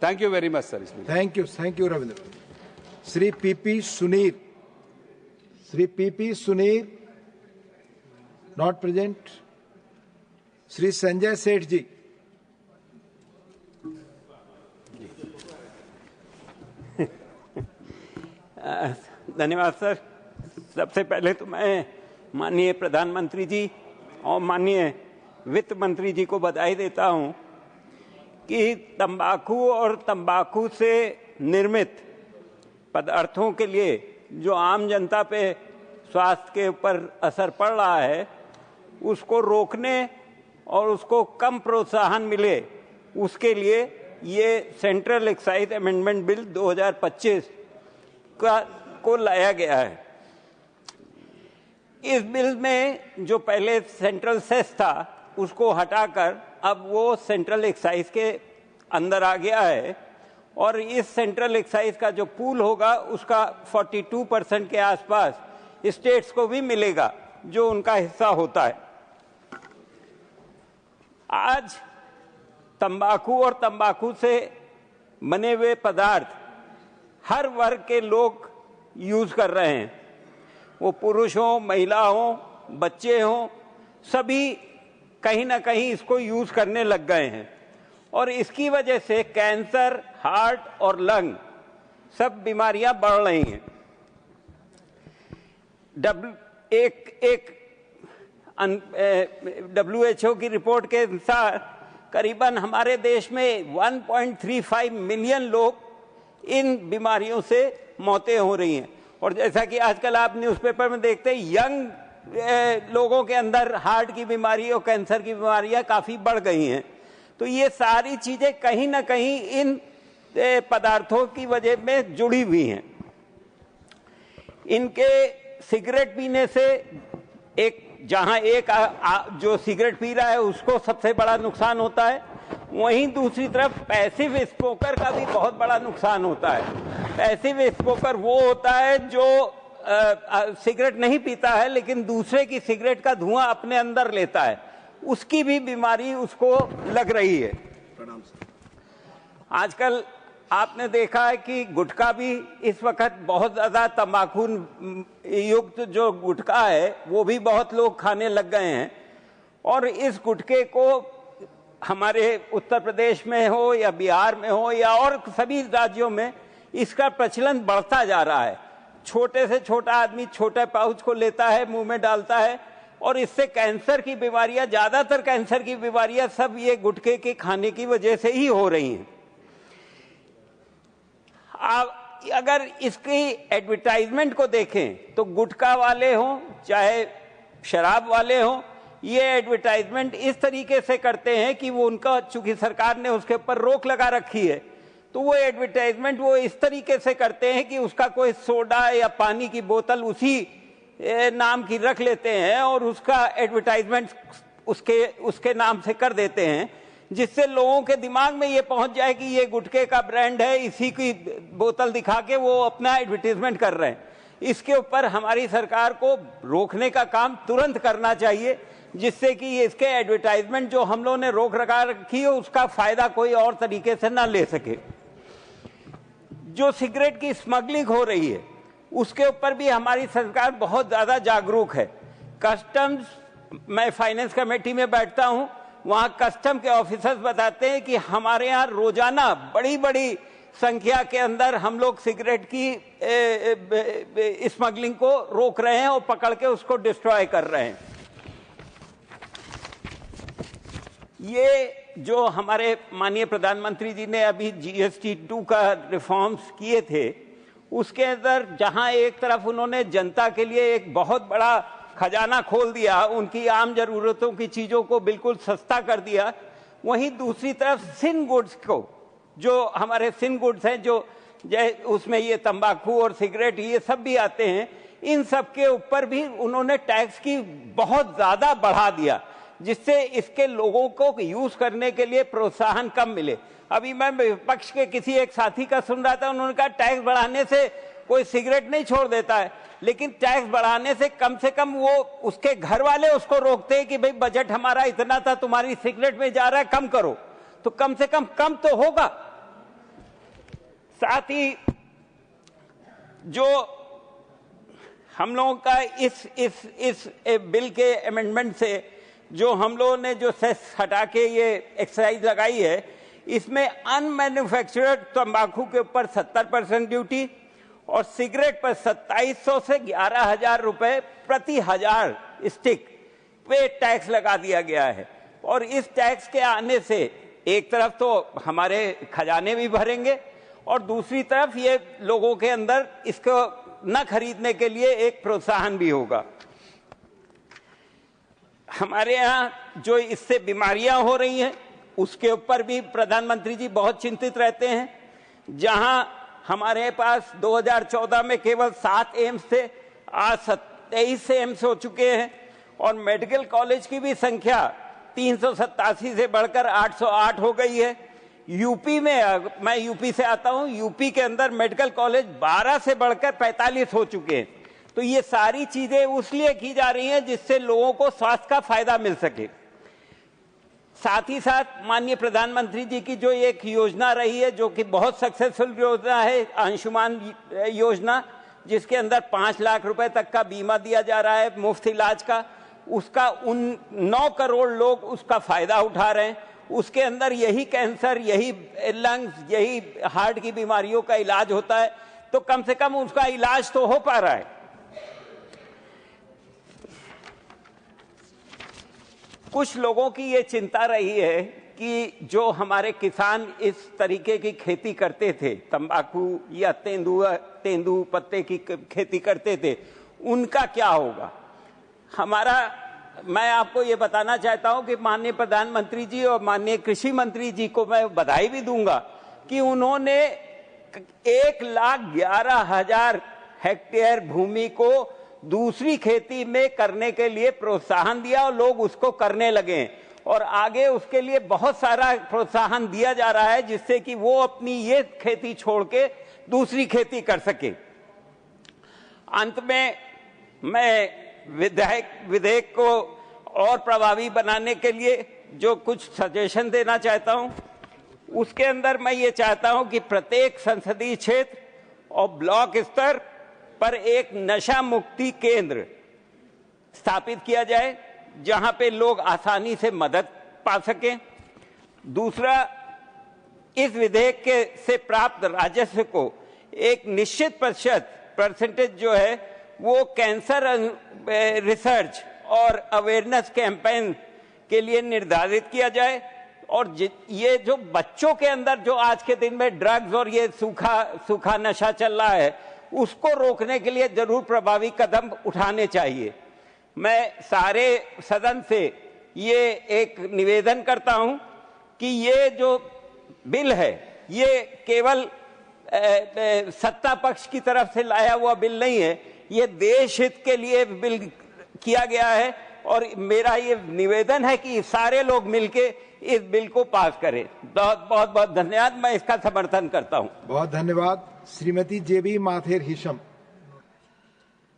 Thank you very much, sir. Thank you, Ravindra. Shri P.P. Sunir, not present. Shri Sanjay Seth ji. धन्यवाद sir. सबसे पहले तो मैं माननीय प्रधानमंत्री जी और माननीय वित्त मंत्री जी को बधाई देता हूं कि तंबाकू और तंबाकू से निर्मित पदार्थों के लिए जो आम जनता पे स्वास्थ्य के ऊपर असर पड़ रहा है उसको रोकने और उसको कम प्रोत्साहन मिले, उसके लिए ये सेंट्रल एक्साइज अमेंडमेंट बिल 2025 को लाया गया है। इस बिल में जो पहले सेंट्रल सेस था उसको हटाकर अब वो सेंट्रल एक्साइज के अंदर आ गया है और इस सेंट्रल एक्साइज का जो पूल होगा उसका 42% के आसपास स्टेट्स को भी मिलेगा जो उनका हिस्सा होता है। आज तंबाकू और तंबाकू से बने हुए पदार्थ हर वर्ग के लोग यूज कर रहे हैं, वो पुरुष हो, महिला हो, बच्चे हो, सभी कहीं ना कहीं इसको यूज करने लग गए हैं और इसकी वजह से कैंसर, हार्ट और लंग सब बीमारियां बढ़ रही हैं। WHO की रिपोर्ट के अनुसार करीबन हमारे देश में 1.35 मिलियन लोग इन बीमारियों से मौतें हो रही हैं और जैसा कि आजकल आप न्यूज़पेपर में देखते हैं यंग लोगों के अंदर हार्ट की बीमारी और कैंसर की बीमारियां काफ़ी बढ़ गई हैं। तो ये सारी चीज़ें कहीं ना कहीं इन पदार्थों की वजह में जुड़ी हुई हैं। इनके सिगरेट पीने से जहां जो सिगरेट पी रहा है उसको सबसे बड़ा नुकसान होता है, वहीं दूसरी तरफ पैसिव स्मोकर का भी बहुत बड़ा नुकसान होता है। पैसिव स्मोकर वो होता है जो सिगरेट नहीं पीता है लेकिन दूसरे की सिगरेट का धुआं अपने अंदर लेता है, उसकी भी बीमारी उसको लग रही है। आजकल आपने देखा है कि गुटखा भी इस वक्त बहुत ज्यादा तंबाकू युक्त जो गुटखा है वो भी बहुत लोग खाने लग गए हैं और इस गुटखे को हमारे उत्तर प्रदेश में हो या बिहार में हो या और सभी राज्यों में इसका प्रचलन बढ़ता जा रहा है। छोटे से छोटा आदमी छोटे पाउच को लेता है, मुंह में डालता है और इससे कैंसर की बीमारियां, ज्यादातर कैंसर की बीमारियां सब ये गुटखे के खाने की वजह से ही हो रही हैं। अगर इसकी एडवर्टाइजमेंट को देखें तो गुटखा वाले हों चाहे शराब वाले हों, ये एडवर्टाइजमेंट इस तरीके से करते हैं कि वो उनका, चूंकि सरकार ने उसके ऊपर रोक लगा रखी है, तो वो एडवर्टाइजमेंट वो इस तरीके से करते हैं कि उसका कोई सोडा या पानी की बोतल उसी नाम की रख लेते हैं और उसका एडवर्टाइजमेंट उसके नाम से कर देते हैं, जिससे लोगों के दिमाग में ये पहुंच जाए कि ये गुटखे का ब्रांड है, इसी की बोतल दिखा के वो अपना एडवर्टाइजमेंट कर रहे हैं। इसके ऊपर हमारी सरकार को रोकने का काम तुरंत करना चाहिए, जिससे कि इसके एडवर्टाइजमेंट जो हम लोगों ने रोक रखा रखी है उसका फायदा कोई और तरीके से ना ले सके। जो सिगरेट की स्मगलिंग हो रही है उसके ऊपर भी हमारी सरकार बहुत ज्यादा जागरूक है। कस्टम्स, मैं फाइनेंस कमेटी में बैठता हूं, वहां कस्टम के ऑफिसर्स बताते हैं कि हमारे यहाँ रोजाना बड़ी बड़ी संख्या के अंदर हम लोग सिगरेट की स्मगलिंग को रोक रहे हैं और पकड़ के उसको डिस्ट्रॉय कर रहे हैं। ये जो हमारे माननीय प्रधानमंत्री जी ने अभी GST 2 का रिफॉर्म्स किए थे, उसके अंदर जहां एक तरफ उन्होंने जनता के लिए एक बहुत बड़ा खजाना खोल दिया, उनकी आम जरूरतों की चीजों को बिल्कुल सस्ता कर दिया, वहीं दूसरी तरफ सिन गुड्स को, जो हमारे सिन गुड्स हैं, जो उसमें ये तंबाकू और सिगरेट ये सब भी आते हैं, इन सब के ऊपर भी उन्होंने टैक्स की बहुत ज्यादा बढ़ा दिया, जिससे इसके लोगों को यूज करने के लिए प्रोत्साहन कम मिले। अभी मैं विपक्ष के किसी एक साथी का सुन रहा था, उन्होंने कहा टैक्स बढ़ाने से कोई सिगरेट नहीं छोड़ देता है, लेकिन टैक्स बढ़ाने से कम वो उसके घर वाले उसको रोकते हैं कि भाई बजट हमारा इतना था, तुम्हारी सिगरेट में जा रहा है, कम करो। तो कम से कम तो होगा। साथ ही जो हम लोगों का इस बिल के अमेंडमेंट से जो हम लोगों ने जो सेस हटा के ये एक्सरसाइज लगाई है, इसमें अनमैन्युफैक्चर्ड तंबाकू के ऊपर 70% ड्यूटी और सिगरेट पर 2700 से 11,000 रुपए प्रति 1000 स्टिक पे टैक्स लगा दिया गया है। और इस टैक्स के आने से एक तरफ तो हमारे खजाने भी भरेंगे और दूसरी तरफ ये लोगों के अंदर इसको न खरीदने के लिए एक प्रोत्साहन भी होगा। हमारे यहाँ जो इससे बीमारियां हो रही हैं उसके ऊपर भी प्रधानमंत्री जी बहुत चिंतित रहते हैं। जहां हमारे पास 2014 में केवल 7 एम्स थे, आज 23 एम्स हो चुके हैं और मेडिकल कॉलेज की भी संख्या 387 से बढ़कर 808 हो गई है। यूपी में, मैं यूपी से आता हूं, यूपी के अंदर मेडिकल कॉलेज 12 से बढ़कर 45 हो चुके हैं। तो ये सारी चीजें उसलिए की जा रही हैं जिससे लोगों को स्वास्थ्य का फायदा मिल सके। साथ ही साथ माननीय प्रधानमंत्री जी की जो एक योजना रही है, जो कि बहुत सक्सेसफुल योजना है, आयुष्मान योजना, जिसके अंदर 5 लाख रुपए तक का बीमा दिया जा रहा है मुफ्त इलाज का, उसका 9 करोड़ लोग उसका फायदा उठा रहे हैं। उसके अंदर यही कैंसर, यही लंग्स, यही हार्ट की बीमारियों का इलाज होता है, तो कम से कम उसका इलाज तो हो पा रहा है। कुछ लोगों की ये चिंता रही है कि जो हमारे किसान इस तरीके की खेती करते थे, तंबाकू या तेंदू पत्ते की खेती करते थे, उनका क्या होगा। मैं आपको ये बताना चाहता हूं कि माननीय प्रधानमंत्री जी और माननीय कृषि मंत्री जी को मैं बधाई भी दूंगा कि उन्होंने 1,11,000 हेक्टेयर भूमि को दूसरी खेती में करने के लिए प्रोत्साहन दिया और लोग उसको करने लगे और आगे उसके लिए बहुत सारा प्रोत्साहन दिया जा रहा है जिससे कि वो अपनी ये खेती छोड़ के दूसरी खेती कर सके। अंत में मैं विधेयक को और प्रभावी बनाने के लिए जो कुछ सजेशन देना चाहता हूं, उसके अंदर मैं ये चाहता हूं कि प्रत्येक संसदीय क्षेत्र और ब्लॉक स्तर पर एक नशा मुक्ति केंद्र स्थापित किया जाए जहां पे लोग आसानी से मदद पा सकें। दूसरा, इस विधेयक से प्राप्त राजस्व को एक निश्चित परसेंटेज जो है वो कैंसर रिसर्च और अवेयरनेस कैंपेन के लिए निर्धारित किया जाए। और ये जो बच्चों के अंदर जो आज के दिन में ड्रग्स और ये सूखा नशा चल रहा है, उसको रोकने के लिए जरूर प्रभावी कदम उठाने चाहिए। मैं सारे सदन से ये एक निवेदन करता हूं कि ये जो बिल है ये केवल सत्ता पक्ष की तरफ से लाया हुआ बिल नहीं है, ये देश हित के लिए बिल किया गया है और मेरा ये निवेदन है कि सारे लोग मिलके इस बिल को पास करें। बहुत बहुत धन्यवाद, मैं इसका समर्थन करता हूं। बहुत धन्यवाद। श्रीमती जेबी माथेर हिशम।